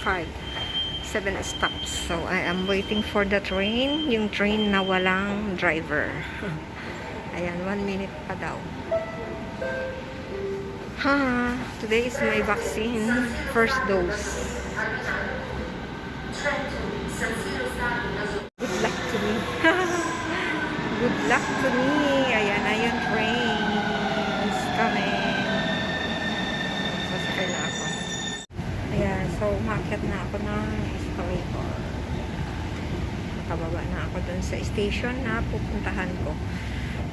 5, 7 stops. So, I am waiting for the train. Yung train na walang driver. Ayan, 1 minute pa daw. Today is my vaccine. First dose. Good luck to me. Good luck to me. Ayan na yung train. It's coming. Sasakay na ako. Ayan, so umakyat na ako ng escalator. Nakababa na ako dun sa station na pupuntahan ko.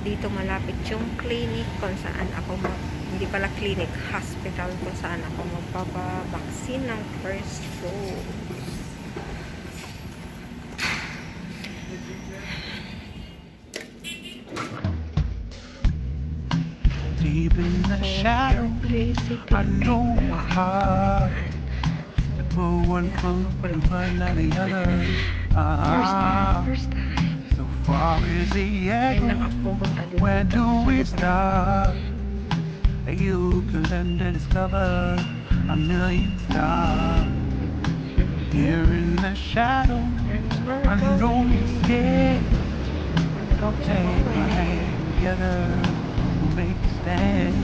Dito malapit yung clinic kung saan ako hindi pala clinic, hospital kung saan ako magpapabaksin ng first dose. Deep in the shadow, I know my heart. To put one foot in front of the other. First time. So far is the echo. Where do we start? You can discover a million stars. Here in the shadow, I know you're scared. Take my hand together, we'll make a stand.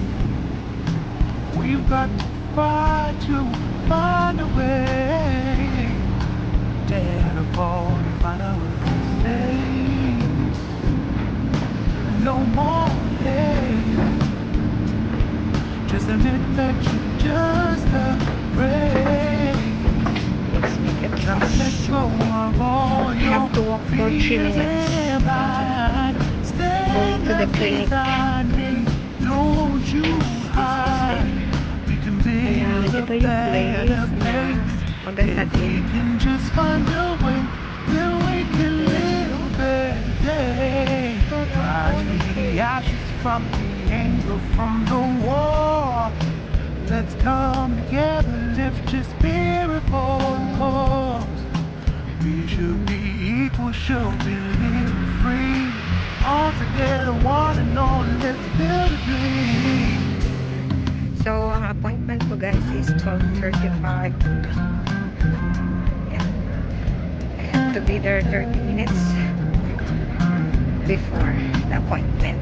We've got to fight to find a way. Dare to fall to find out what to say. No more pain. Just admit that you're just afraid. Let's make it fast. Let go of all I have to walk for 3 minutes. Going to the clinic. Don't you hide. We can build a better place. Maganda If we din. can just find a way, then we can live a better day. Rise from the ashes, from the anger, from the war. Let's come together, lift your spirit for the cause. We should be equal, should be living free. All together, one and all, let's build a dream. So, ang appointment ko guys is 12:35. Yeah. I have to be there 30 minutes before the appointment.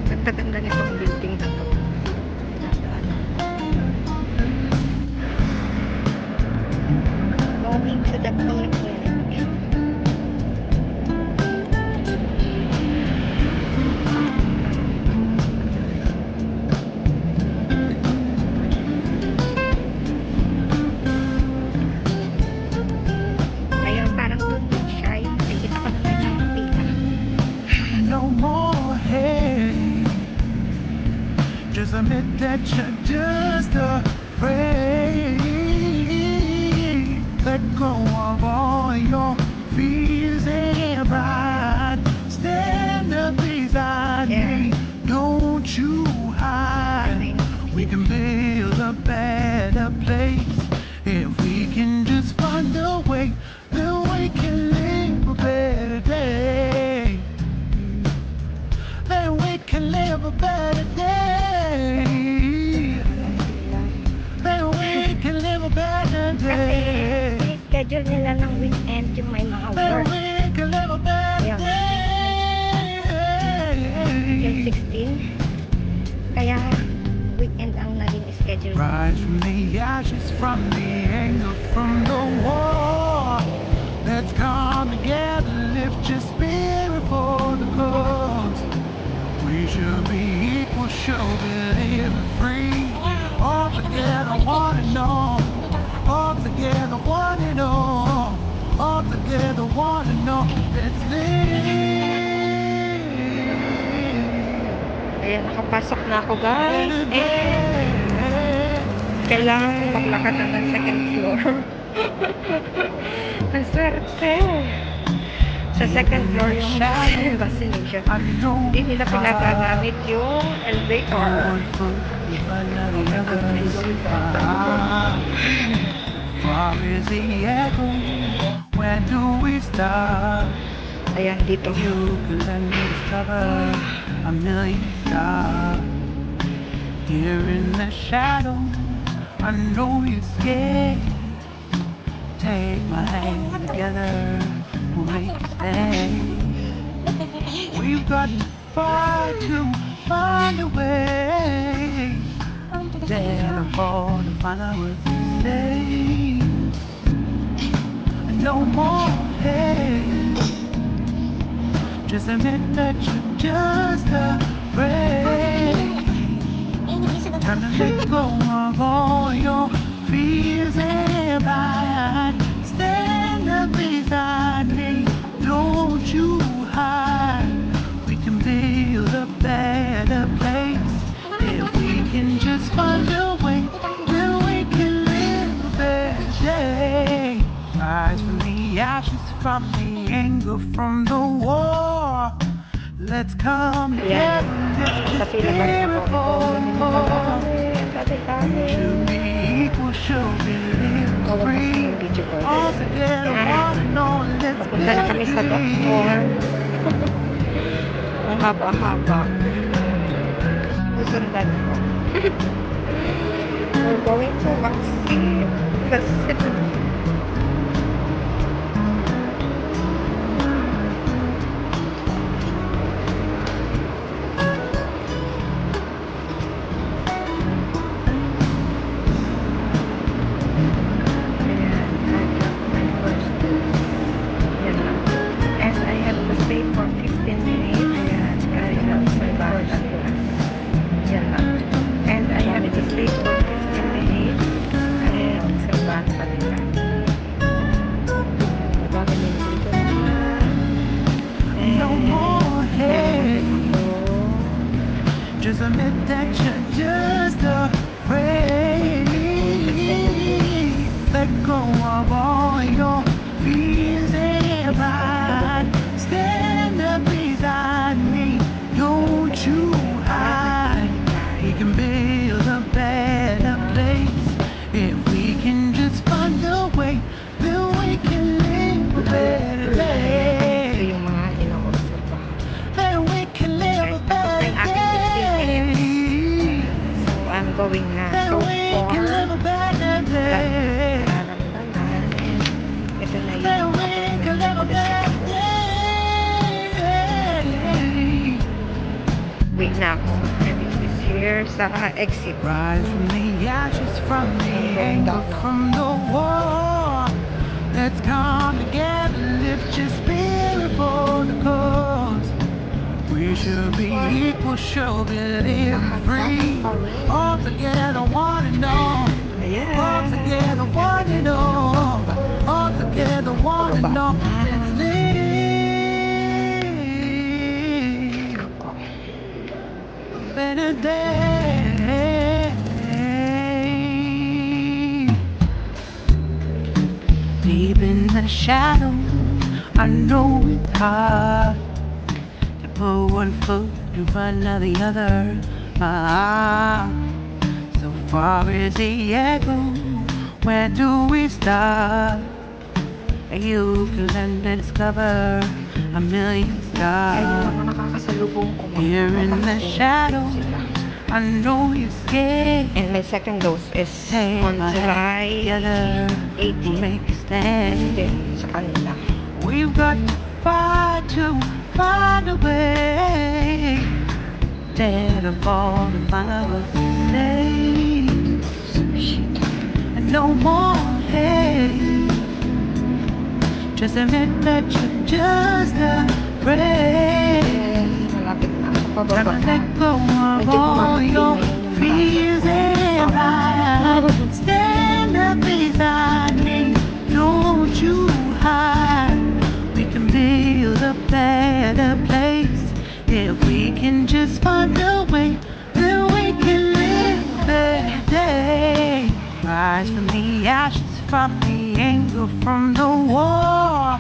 Ganda-ganda nitong building na to. Going to the clinic. Ayun, parang doon siya yung nakikita ko naman yung pila. No more hate. Just admit that you're just afraid. Let go of all your fears and pride. Stand up beside me. Don't you hide. We can build a better place. If we can just find a way, then we can live a better day. Then we can live a better day. Then we can live a better day. Kasi schedule nila ng weekend yung may mga Then work. we can live a better Yeah. Yung day. 16. Kaya weekend ang naging schedule. Rise from the ashes, from the anger, from the war. Let's come together, lift your spirit for the cause. We should be equal, should be living free. All together, one and all. All together, one and all. All together, one and all. Let's live. Ayan, nakapasok na ako guys. Kailangan ko maglakad hanggang second floor. Ang swerte. Sa second floor yung vaccination. Hindi nila pinagamit yung elevator. Far is the echo, where do we start? Ayan, dito. You can discover a million stars. Here in the shadow, I know you're scared. Take my hand together, we'll make a stand. We've got far to find a way. Then I fall to find out what to say. No more hate. Just admit that you're just afraid. Time to let go of all your fears and pride. Stand up beside me, don't you hide. We can build a better place if we can just find a way. Then we can live a better day. Rise from the ashes, from the anger, from the war. Let's come Ayan. together, Sa lift pila the pa rin spirit ako. for more. Dami-dami. Should be equal, should be Tawag kasi free. yung video ko. All together, one and all, let's Papunta na build a kami sa doktor. dream. Ang haba-haba. Susundan ko. We're going to vaccine. As I have to stay for 15 minutes. And I have to stay for 15 minutes. Obserbahan pa nila. No more hate. Just admit that you're just afraid. Let go of all your fears and pride. Stand up beside me, don't you hide. We can build a better place if we can just find a way. Then we can live a better Ito day. yung mga ino-obserbahan. Then we can live a better day. So, I'm going na Then so we far. can live a better day. Nararamdaman. And ito na Then yung we can live a better day. wait na ako. This is here sa exit. Rise from the ashes, from the anger, from the war. Let's come together, lift your spirit for the cause. We should be equal, should be live free. All together, one and all. All together, one and all. All together, one and all. Let's live a better day. Deep in the shadow, I know it's hard to put one foot in front of the other. So far as the echo, where do we start? You can learn to discover a million Ay, stars. mga nakakasalubong ko. Here in the shadow, I know you're scared. And my second dose is Take on my hand July together, we'll 18. make a stand. Din sa kanila. We've got to fight to find a way. Dead of all the violence days. And no more hate. Just admit that you're just afraid. Malapit na ako Time pababa. to let go of Medyo all kumakain your na yung fears and pride. Stand up beside me, don't you hide. We can build a better place if we can just find a way. Then we can live a better day. Rise from the ashes, from the anger, from the war.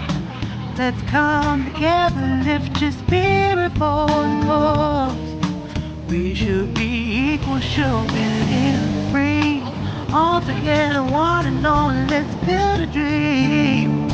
Let's come together, lift your spirit for the cause. We should be equal, should be live free. All together, one and all, let's build a dream.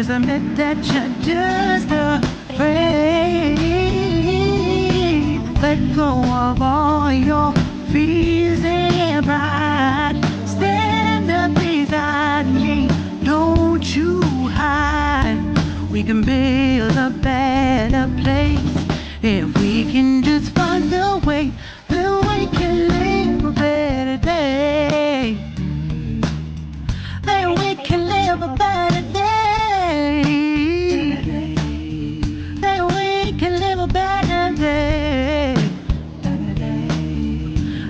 Please admit that you're just afraid. Let go of all your fears and pride. Stand up beside me, don't you hide. We can build a better place if we can just find a way. Then we can live a better day. Then we can live a better day. Then we can live a better day.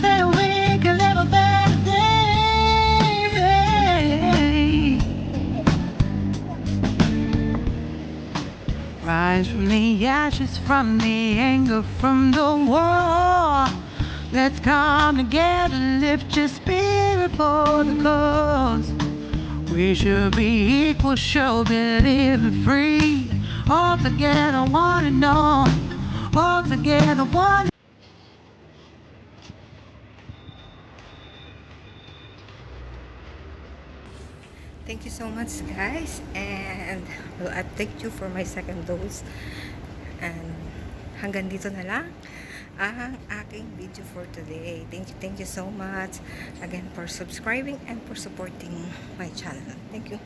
Then we can live a better day. Rise from the ashes, from the anger, from the war. Let's come together, lift your spirit for the cause. We should be equal, should be living free. All together, one and all. All together, one. Thank you so much, guys, and will update you for my second dose. And hanggang dito na lang ang aking video for today. Thank you so much again for subscribing and for supporting my channel. Thank you.